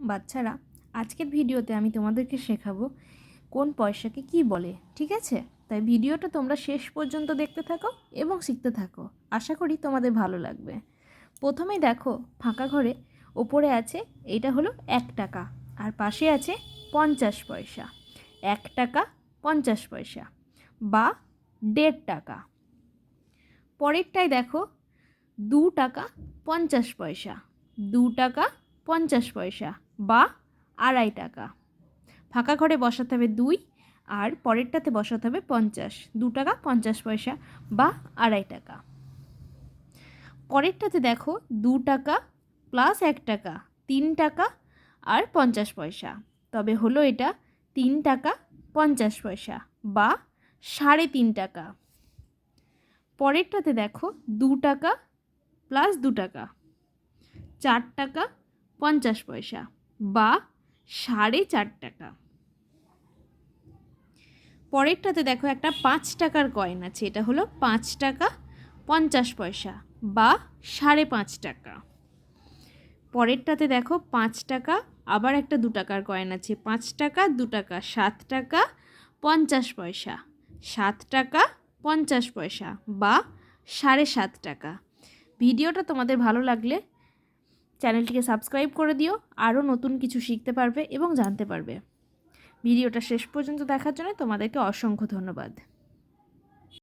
বাচ্চারা, আজকের ভিডিওতে আমি তোমাদেরকে শেখাবো কোন পয়সাকে কি বলে। ঠিক আছে? তাই ভিডিওটা তোমরা শেষ পর্যন্ত দেখতে থাকো এবং শিখতে থাকো। আশা করি তোমাদের ভালো লাগবে। প্রথমেই দেখো, ফাঁকা ঘরে ওপরে আছে, এইটা হলো 1 টাকা, আর পাশে আছে 50 পয়সা। 1 টাকা 50 পয়সা বা 1.5 টাকা। পরেরটাই দেখো, 2 টাকা 50 পয়সা। 2 টাকা 50 পয়সা বা 2.5 টাকা। ফাঁকা ঘরে বসাতে হবে 2, আর পরেরটাতে বসাতে হবে 50। 2 টাকা 50 পয়সা বা 2.5 টাকা। পরেরটাতে দেখো, 2 টাকা প্লাস 1 টাকা, 3 টাকা আর 50 পয়সা। তবে হলো এটা 3 টাকা 50 পয়সা বা 3.5 টাকা। পরেরটাতে দেখো, 2 টাকা প্লাস 2 টাকা, 4 টাকা 50 পয়সা বা 4.5 টাকা। পরেরটাতে দেখো, একটা 5 টাকার কয়েন আছে, এটা হলো 5 টাকা 50 পয়সা বা 5.5 টাকা। পরেরটাতে দেখো, 5 টাকা, আবার একটা 2 টাকার কয়েন আছে, 5 টাকা 2 টাকা, 7 টাকা 50 পয়সা। 7 টাকা 50 পয়সা বা 7.5 টাকা। ভিডিওটা তোমাদের ভালো লাগলে চ্যানেলটিকে সাবস্ক্রাইব করে দিও, আরও নতুন কিছু শিখতে পারবে এবং জানতে পারবে। ভিডিওটা শেষ পর্যন্ত দেখার জন্য তোমাদেরকে অসংখ্য ধন্যবাদ।